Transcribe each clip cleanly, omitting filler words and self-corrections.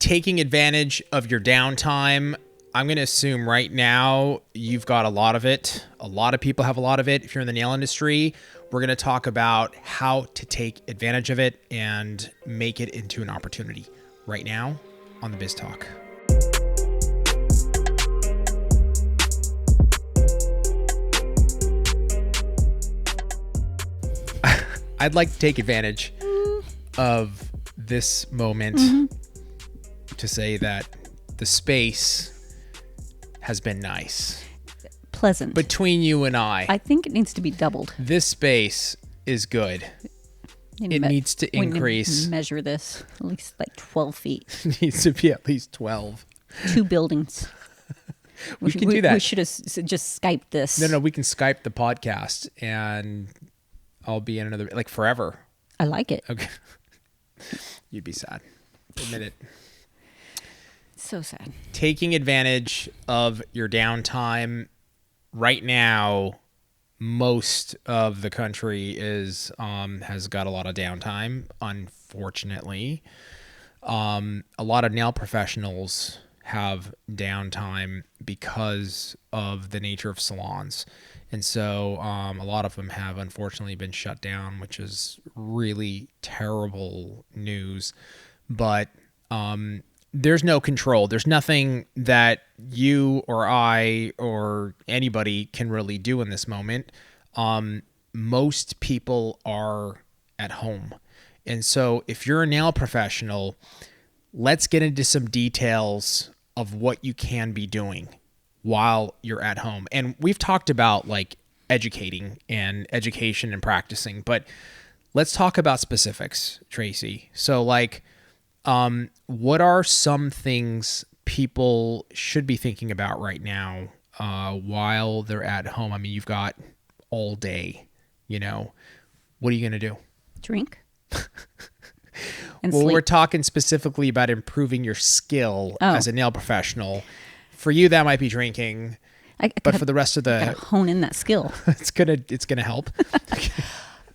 taking advantage of your downtime. I'm going to assume right now you've got a lot of it. A lot of people have a lot of it. If you're in the nail industry, we're going to talk about how to take advantage of it and make it into an opportunity right now on the Biz Talk. I'd like to take advantage of this moment to say that the space has been nice. Pleasant. Between you and I think it needs to be doubled. This space is good. It needs to increase. We need to measure this at least like 12 feet. It needs to be at least 12. 2 buildings. We can do that. We should have just Skyped this. No, we can Skype the podcast and I'll be in another, like forever. I like it. Okay. You'd be sad. Admit it. So sad. Taking advantage of your downtime right now, most of the country has got a lot of downtime, unfortunately. A lot of nail professionals have downtime because of the nature of salons. And so a lot of them have unfortunately been shut down, which is really terrible news. But there's no control. There's nothing that you or I or anybody can really do in this moment. Most people are at home. And so if you're a nail professional, let's get into some details of what you can be doing while you're at home. And we've talked about like education and practicing, but let's talk about specifics, Tracey. So like, what are some things people should be thinking about right now while they're at home? I mean, you've got all day, what are you going to do? Drink. And well, sleep. We're talking specifically about improving your skill as a nail professional. For you, that might be drinking, but for the rest of gotta hone in that skill. it's gonna help.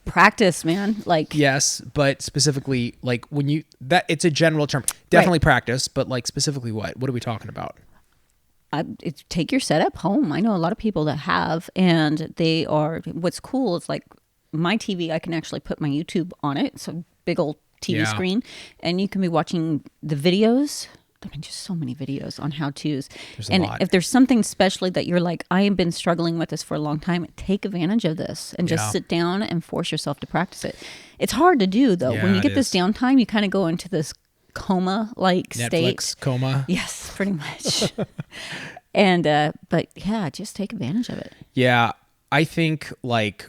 Practice, man. Like yes, but specifically, like it's a general term. Definitely right. Practice, but like specifically, what are we talking about? Take your setup home. I know a lot of people that have, and they are. What's cool is like my TV. I can actually put my YouTube on it. It's a big old TV screen, and you can be watching the videos. I mean, just so many videos on how-tos. And if there's something especially that you're like, I have been struggling with this for a long time, take advantage of this and just sit down and force yourself to practice it. It's hard to do, though. Yeah, when you get this downtime, you kind of go into this coma-like state. Netflix coma? Yes, pretty much. And, but yeah, just take advantage of it. Yeah, I think like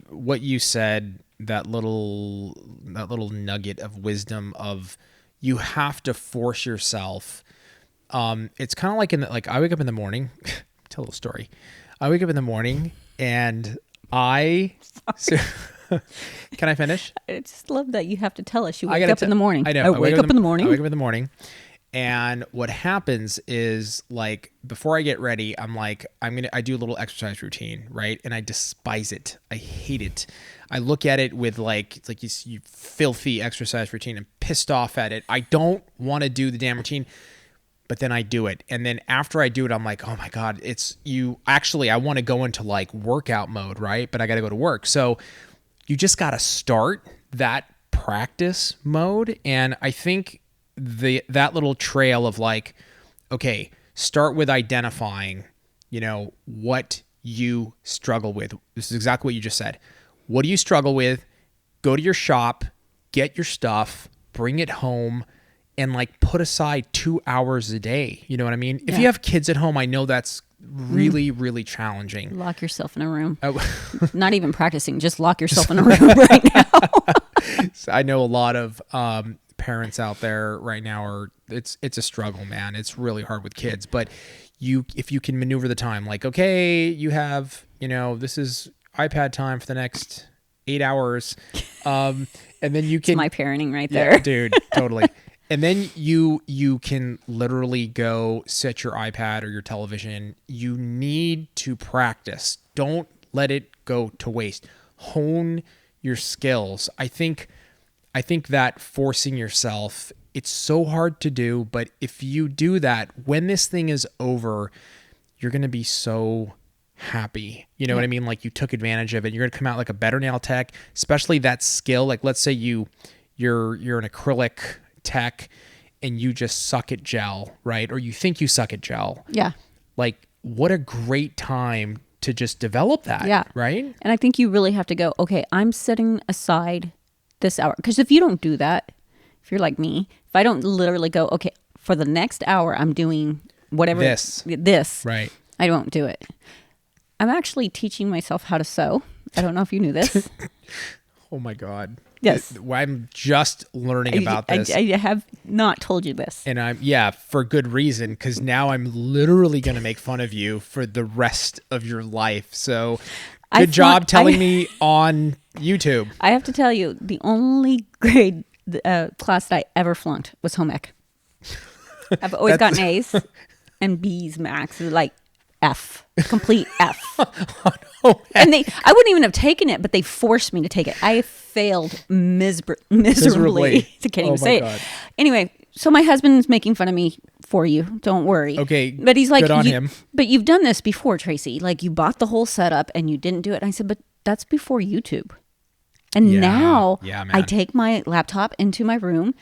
what you said, that little nugget of wisdom of you have to force yourself. It's kind of like I wake up in the morning. Tell a little story. I wake up in the morning and can I finish? I just love that you have to tell us you wake up in the morning. I know. I wake up in the morning. I wake up in the morning. And what happens is like, before I get ready, I'm like, I do a little exercise routine, right? And I despise it. I hate it. I look at it with like, it's like you filthy exercise routine. I'm pissed off at it. I don't want to do the damn routine, but then I do it. And then after I do it, I'm like, oh my God, I want to go into like workout mode, right? But I got to go to work. So you just got to start that practice mode. And I think that little trail of like, okay, start with identifying, what you struggle with. This is exactly what you just said. What do you struggle with? Go to your shop, get your stuff, bring it home, and like put aside 2 hours a day. You know what I mean? Yeah. If you have kids at home, I know that's really, really challenging. Lock yourself in a room. Not even practicing, just lock yourself in a room right now. So I know a lot of parents out there right now it's a struggle, man. It's really hard with kids, but if you can maneuver the time, like, okay, you have, this is iPad time for the next 8 hours. And then you can, it's my parenting right there. Yeah, dude, totally. And then you can literally go set your iPad or your television. You need to practice. Don't let it go to waste. Hone your skills. I think that forcing yourself It's so hard to do, but if you do that, when this thing is over, you're going to be so happy. You know what I mean? Like you took advantage of it. You're going to come out like a better nail tech, especially that skill. Like let's say you're an acrylic tech and you just suck at gel, right? Or you think you suck at gel. Yeah. Like what a great time to just develop that. Yeah. Right. And I think you really have to go, okay, I'm setting aside this hour. Because if you don't do that, if you're like me, if I don't literally go, okay, for the next hour, I'm doing whatever this, right? I don't do it. I'm actually teaching myself how to sew. I don't know if you knew this. Oh my God. Yes. I'm just learning about this. I have not told you this. And for good reason, because now I'm literally going to make fun of you for the rest of your life. So good job telling me on YouTube. I have to tell you, the only grade class that I ever flunked was home ec. I've always gotten A's and B's max, like F, complete F. And I wouldn't even have taken it, but they forced me to take it. I failed miserably. I can't even say it. Anyway, so my husband's making fun of me for you. Don't worry. Okay. But he's like, good on him. But you've done this before, Tracey. Like you bought the whole setup and you didn't do it. And I said, but that's before YouTube. And now I take my laptop into my room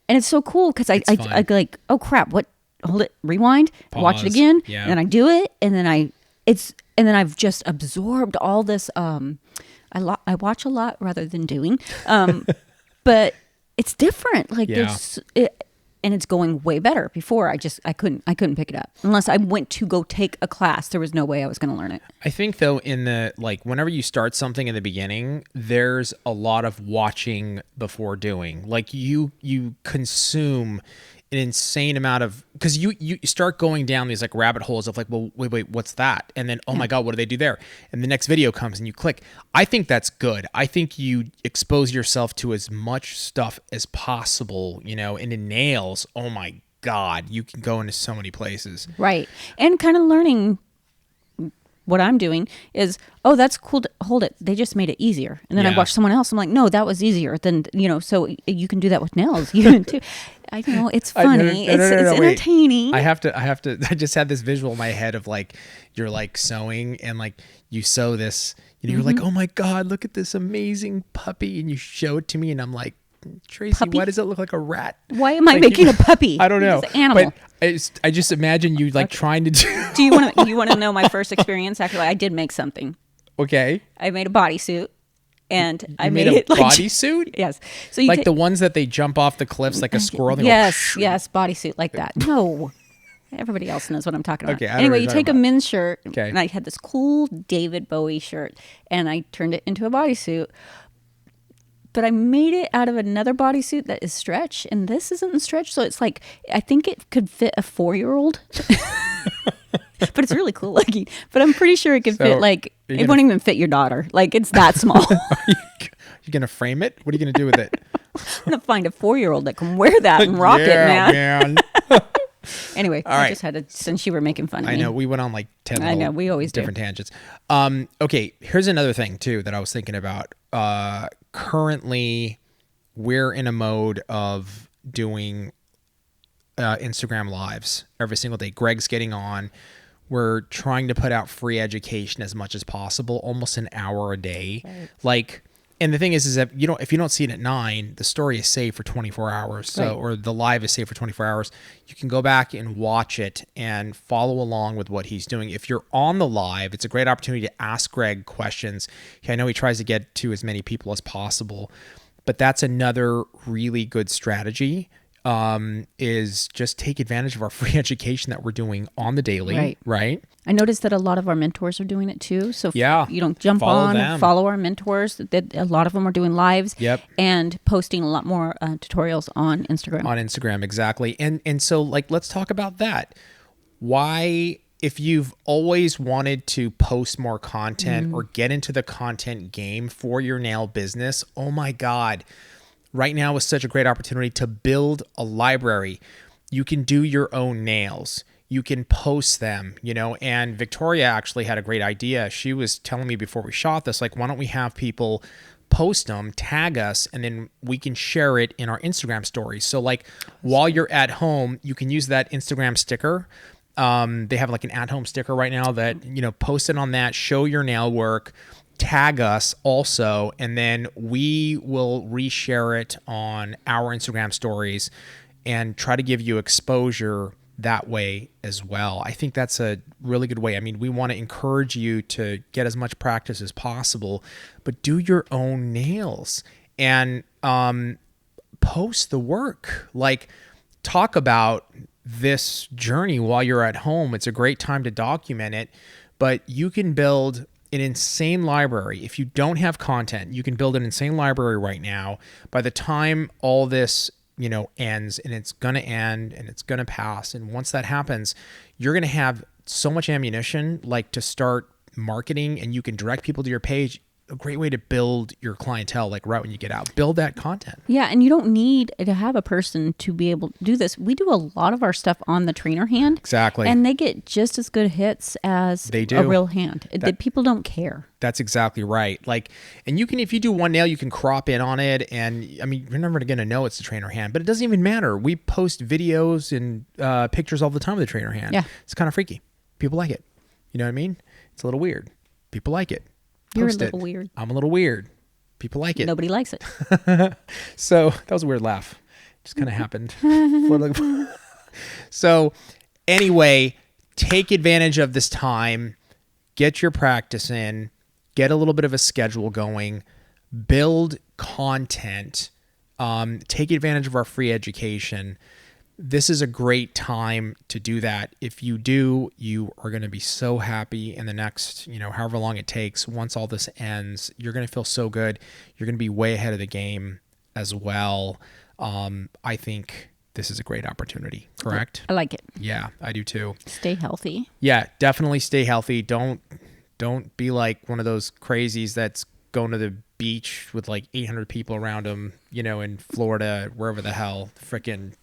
and it's so cool because I like, oh crap, what? Hold it, rewind, Pause. Watch it again, and then I do it, and then I've just absorbed all this. I watch a lot rather than doing, but it's different. Like and it's going way better. Before I couldn't pick it up unless I went to go take a class. There was no way I was going to learn it. I think though, whenever you start something in the beginning, there's a lot of watching before doing. Like you consume an insane amount of, because you start going down these like rabbit holes of like, well, wait, what's that? And then, oh my God, what do they do there? And the next video comes and you click. I think that's good. I think you expose yourself to as much stuff as possible, and in nails, oh my God, you can go into so many places. Right. And kind of learning what I'm doing is, oh, that's cool. Hold it. They just made it easier. And then I watch someone else. I'm like, no, that was easier than, so you can do that with nails even too. I know it's funny. It's entertaining. I have to, I just had this visual in my head of like, you're like sewing and like you sew this, you're like, oh my God, look at this amazing puppy. And you show it to me and I'm like, Tracey, puppy? Why does it look like a rat? Why am I making a puppy? I don't know. It's an animal. But I just imagine you like trying to do. Do you want to know my first experience? Actually, I did make something. Okay. I made a bodysuit, and I made it a like bodysuit. Yes. So you the ones that they jump off the cliffs like a squirrel. Yes, bodysuit like that. No. Everybody else knows what I'm talking about. Okay, anyway, you take a men's shirt, okay. And I had this cool David Bowie shirt, and I turned it into a bodysuit. But I made it out of another bodysuit that is stretch, and this isn't stretch, so it's like I think it could fit a 4-year-old. But it's really cool looking. But I'm pretty sure it could fit it won't even fit your daughter. Like it's that small. You gonna frame it? What are you gonna do with it? I'm gonna find a 4-year-old that can wear that and rock it, man. Anyway, I just had to, since you were making fun of me. I know, we went on like 10 I know, we always different do. tangents. Okay, here's another thing too that I was thinking about. Currently, we're in a mode of doing Instagram lives every single day. Greg's getting on. We're trying to put out free education as much as possible, almost an hour a day. Right. And the thing is that if you don't see it at 9, the story is saved for 24 hours. So, right. Or the live is saved for 24 hours. You can go back and watch it and follow along with what he's doing. If you're on the live, it's a great opportunity to ask Greg questions. I know he tries to get to as many people as possible, but that's another really good strategy. Is just take advantage of our free education that we're doing on the daily, right? I noticed that a lot of our mentors are doing it too. So jump follow on, them. Follow our mentors. That a lot of them are doing lives, and posting a lot more tutorials on Instagram. On Instagram, exactly. And so let's talk about that. Why, if you've always wanted to post more content or get into the content game for your nail business, oh my God. Right now is such a great opportunity to build a library. You can do your own nails. You can post them, and Victoria actually had a great idea. She was telling me before we shot this, why don't we have people post them, tag us, and then we can share it in our Instagram stories. So like while you're at home, you can use that Instagram sticker. They have like an at-home sticker right now that, post it on that, show your nail work, tag us also, and then we will reshare it on our Instagram stories and try to give you exposure that way as well. I think that's a really good way. I mean, we want to encourage you to get as much practice as possible, but do your own nails and post the work. Like, talk about this journey while you're at home. It's a great time to document it, but you can build an insane library. If you don't have content, you can build an insane library right now. By the time all this ends, and it's going to end and it's going to pass. And once that happens, you're going to have so much ammunition, like, to start marketing, and you can direct people to your page. A great way to build your clientele, like right when you get out, build that content. Yeah. And you don't need to have a person to be able to do this. We do a lot of our stuff on the trainer hand. Exactly. And they get just as good hits as they do. A real hand. People don't care. That's exactly right. Like, and you can, if you do one nail, you can crop in on it. And I mean, you're never going to know it's the trainer hand, but it doesn't even matter. We post videos and pictures all the time of the trainer hand. Yeah. It's kind of freaky. People like it. You know what I mean? It's a little weird. People like it. You're a little weird. I'm a little weird. People like it. Nobody likes it. So that was a weird laugh. Just kind of happened. So anyway, take advantage of this time. Get your practice in. Get a little bit of a schedule going. Build content. Take advantage of our free education. This is a great time to do that. If you do, you are going to be so happy in the next, however long it takes. Once all this ends, you're going to feel so good. You're going to be way ahead of the game as well. I think this is a great opportunity. Correct? I like it. Yeah, I do too. Stay healthy. Yeah, definitely stay healthy. Don't be like one of those crazies that's going to the beach with like 800 people around them, in Florida, wherever the hell. Frickin'.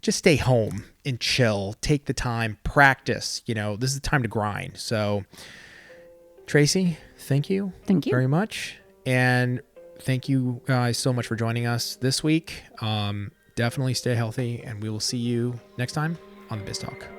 Just stay home and chill. Take the time, practice. This is the time to grind. So, Tracey, thank you. Thank you very much. And thank you guys so much for joining us this week. Definitely stay healthy, and we will see you next time on the Biz Talk.